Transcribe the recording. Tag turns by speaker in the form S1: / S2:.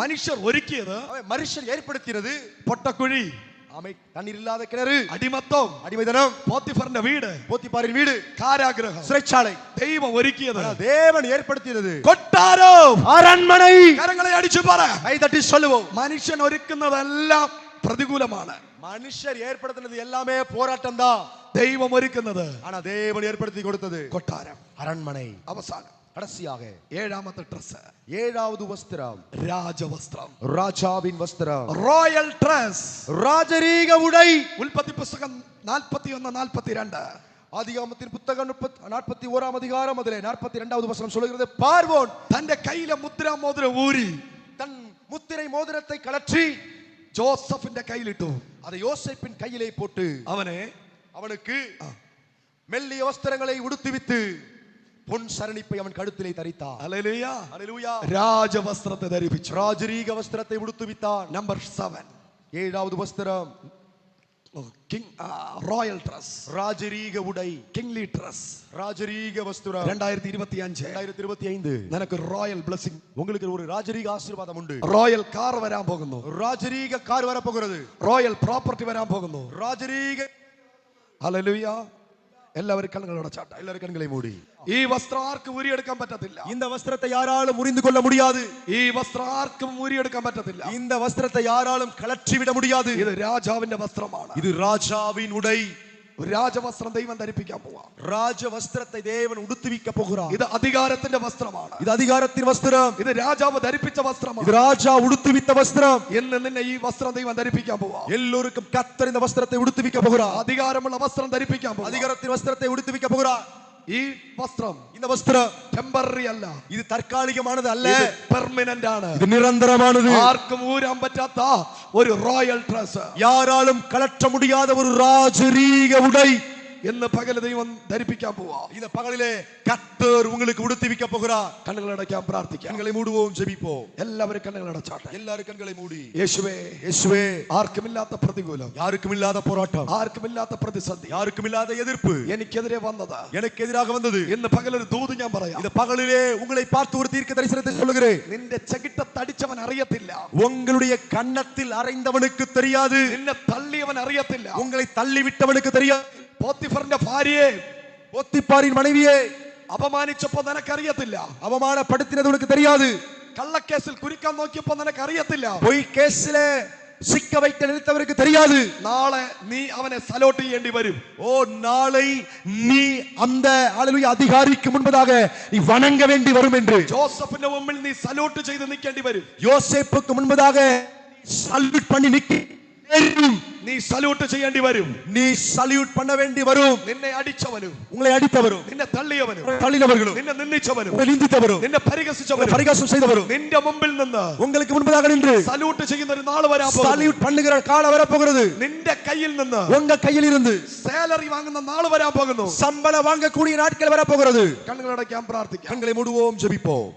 S1: മനുഷ്യർ ഒരുക്കിയത്,
S2: മനുഷ്യർ ഏർപ്പെടുത്തിയത്
S1: പൊട്ടക്കുഴി,
S2: തണ്ണീർ ഇല്ലാതെ കിണറ്,
S1: അടിമത്തം,
S2: അടിമതനം,
S1: പോത്തിഫറിന്റെ വീട്,
S2: പോത്തിപ്പാറിൻ വീട്,
S1: കാരാഗ്രഹം,
S2: സിறைச்சாலை.
S1: ദൈവം ഒരുക്കിയത്,
S2: ദേവൻ ഏർപ്പെടുത്തിയത്
S1: കൊട്ടാരം,
S2: அரண்மனை.
S1: കരങ്ങളെ അടിച്ചു പറ,
S2: കൈ തട്ടി சொல்லுவோம்.
S1: മനുഷ്യൻ ഒരുക്കുന്നതെല്ലാം പ്രതികൂലമാണ്.
S2: മനുഷ്യർ ഏർപ്പെടുത്തുന്നത് എല്ലാമേ പോരാട്ടം தான்.
S1: ദൈവം ഒരുക്കുന്നത്,
S2: ஆனா தேவன் ஏற்படுத்தி கொடுத்தது
S1: കൊട്ടാരം,
S2: அரண்மனை.
S1: അവസാനം
S2: கடைசியாக
S1: ഏഴാമത്തെ ഡ്രസ്,
S2: ஏழாவது வஸ்திரம்,
S1: രാജവസ്ത്രം,
S2: ராஜாவின் வஸ்திரம்,
S1: റോയൽ ഡ്രസ്,
S2: ராஜரீக உடை.
S1: ഉൽപ്പത്തി പുസ്തകം 41-42,
S2: ஆதியாகமத்தின் புத்தகம் 41 அதிகாரம் அதிலே 42வது வசனம் சொல்கிறது, பார்வோன்
S1: തന്റെ കയ്യിലെ മുദ്രാമോതിരം ഊരി
S2: தன் முத்திரை மோதிரத்தை கழற்றி
S1: ജോസഫിന്റെ കയ്യിലിട്ടു.
S2: அதை யோசேப்பின் கையிலே போட்டு அவனுக்கு மெல்லிய வஸ்திரங்களை உடுத்துவித்து பொன் சரணிப்பை அவன் கழுத்திலே தரித்தான்.
S1: Hallelujah,
S2: hallelujah.
S1: രാജവസ്ത്രത്തെ ധരിപ്പിച്ചു.
S2: ராஜரீக வஸ்திரத்தை உடுத்துவித்தான்.
S1: നമ്പർ 7,
S2: ஏழாவது வஸ்திரம்,
S1: റോയൽ ഡ്രസ്,
S2: ராஜரீக உடை,
S1: കിങ്ലി ഡ്രസ്,
S2: ராஜரீக வஸ்திரம்.
S1: 2025 നിനക്ക് റോയൽ ബ്ലെസ്സിംഗ്,
S2: உங்களுக்கு ஒரு ராஜரீக ஆசீர்வாதம் உண்டு.
S1: റോയൽ കാർ വരാൻ പോകുന്നു,
S2: ராஜரீக கார் வர போகிறது,
S1: റോയൽ പ്രോപ്പർട്ടി വരാൻ പോകുന്നു.
S2: ராஜரீக.
S1: ഹല്ലേലൂയ. എല്ലാവരും കണ്ണുകൾ അടച്ചാട്ടെ,
S2: எல்லாரும் கண்களை மூடி.
S1: ഈ വസ്ത്രം ആർക്കും ഊരിയെടുക്കാൻ പറ്റത്തില്ല.
S2: இந்த வஸ்திரத்தை யாராலும் முறிந்து கொள்ள முடியாது.
S1: ഈ വസ്ത്രം ആർക്കും ഊരിയെടുക്കാൻ പറ്റത്തില്ല.
S2: இந்த வஸ்திரத்தை யாராலும் கழற்றி விட முடியாது.
S1: ഇത് രാജാവിന്റെ വസ്ത്രമാണ്.
S2: இது ராஜாவின் உடை.
S1: ഒരു രാജവസ്ത്രം ദൈവം ധരിപ്പിക്കാൻ പോവാ.
S2: ராஜ வஸ்திரத்தை தேவன் உடுத்துவிக்க போகிறார்.
S1: ഇത് അധികാരത്തിന്റെ വസ്ത്രമാണ്.
S2: இது அதிகாரத்தின் வஸ்திரம்.
S1: ഇത് രാജാവ് ധരിപ്പിച്ച വസ്ത്രമാണ്.
S2: இது ராஜா உடுத்துவித்த வஸ்திரம்.
S1: എന്ന് നിന്നെ ഈ വസ്ത്രം ദൈവം ധരിപ്പിക്കാൻ പോവാ.
S2: எல்லோருக்கும் கர்த்தர் இந்த வஸ்திரத்தை உடுத்துவிக்க போகிறார்.
S1: അധികാരമുള്ള വസ്ത്രം ധരിപ്പിക്കാൻ പോവാ.
S2: அதிகாரத்தின் வஸ்திரத்தை உடுத்துவிக்க போகிறார்.
S1: ഈ വസ്ത്രം,
S2: இந்த வஸ்திரம்
S1: ടെമ്പററി അല്ല,
S2: இது தற்காலிகமானது அல்ல,
S1: ഇത് പെർമനന്റ് ആണ്.
S2: இது நிரந்தரமானது.
S1: ആർക്കും ഊരാൻ പറ്റാത്ത ഒരു റോയൽ ഡ്രസ്,
S2: யாராலும் கழற்ற முடியாத ஒரு ராஜரீக உடை
S1: എന്ന് പകൽ ദൈവം ധരിപ്പിക്കാൻ പോവാ.
S2: இந்த பகலிலே கர்த்தர் உங்களுக்கு உடுத்துவிக்க போகிறார்.
S1: കണ്ണുകൾ അടയ്ക്കാൻ പ്രാർത്ഥിക്കാം.
S2: கண்களை மூடுவோம், ஜெபிப்போம்.
S1: എല്ലാവരും കണ്ണുകൾ അടച്ചാട്ടെ.
S2: எல்லாரும் கண்களை മൂടി.
S1: യേശുവേ,
S2: യേശുവേ,
S1: ആർക്കുമില്ലാത്ത പ്രതികൂലം,
S2: யாருக்கும் இல்லாத போராட்டம்,
S1: ആർക്കുമില്ലാത്ത പ്രതിസന്ധി,
S2: யாருக்கும் இல்லாத எதிர்ப்பு
S1: എനിക്കെതിരെ വന്നത്,
S2: எனக்கு எதிராக வந்தது.
S1: ഇന്ന് പകലൊരു ദൂത് ഞാൻ പറയാം.
S2: இந்த பகலிலே உங்களை பார்த்து ஒரு தீர்க்க தரிசனத்தை சொல்லுகிறேன்.
S1: നിന്റെ ചെകിട്ടത്തടിച്ചവൻ അറിയത്തില്ല,
S2: உங்களுடைய கன்னத்தில் அறைந்தவனுக்கு தெரியாது,
S1: നിന്നെ തള്ളിയവൻ അറിയത്തില്ല,
S2: உங்களை തള്ളിവിട്ടവனுக்கு தெரியாது.
S1: പോത്തിഫറിന്റെ ഭാര്യയെ
S2: போத்திபாரின் மனைவியை
S1: അപമാനിച്ചപ്പോ നിനക്കറിയത്തില്ല,
S2: அவமானப்படுத்தினது உனக்கு தெரியாது.
S1: കള്ളക്കേസിൽ കുരുക്കാൻ നോക്കിയപ്പോ നിനക്കറിയത്തില്ല,
S2: பொய் கேஸ்ல சிக்க வைக்க நினைத்தவருக்கு தெரியாது.
S1: നാളെ നീ അവനെ സലോട്ട് ചെയ്യേണ്ടി വരും.
S2: ஓ, நாளை நீ அந்த ஹல்லேலூயா அதிகாரிக்கு முன்பதாக நீ வணங்க வேண்டி வரும் என்று.
S1: ജോസഫിന്റെ മുമ്പിൽ നീ സല്യൂട്ട് ചെയ്ത് നിൽക്കേണ്ടി വരും.
S2: யோசேப்புக்கு முன்பதாக சல்யூட் பண்ணி நிக்க
S1: നീ സല്യൂട്ട് ചെയ്യേണ്ടി വരും.
S2: நீ சல்யூட் பண்ண வேண்டி வரும்.
S1: നിന്നെ അടിച്ചവനും,
S2: உங்களை அடித்தவரும்,
S1: നിന്നെ തള്ളിയവനും,
S2: தள்ளினவர்களும்,
S1: നിന്നെ നിന്ദിച്ചവനും,
S2: உங்களை நிந்தித்தவரும்,
S1: നിന്നെ പരിഹസിച്ചവനും,
S2: பரிகாசம் செய்தவரும்
S1: നിന്റെ മുമ്പിൽ നിന്ന്
S2: உங்களுக்கு முன்பதாக நின்று
S1: സല്യൂട്ട് ചെയ്യുന്ന ഒരു നാൾ വരാൻ പോകുന്നു.
S2: சல்யூட் பண்ணுகிற காலம் வர போகிறது.
S1: നിന്റെ കയ്യിൽ നിന്ന്
S2: உங்க கையில் இருந்து
S1: സാലറി വാങ്ങുന്ന നാൾ വരാൻ പോകുന്നു.
S2: சம்பளம் வாங்கக்கூடிய நாட்கள் வர போகிறது.
S1: കണ്ണുകളടയ്ക്കാൻ പ്രാർത്ഥിക്കാം.
S2: கண்களை மூடுவோம், ஜெபிப்போம்.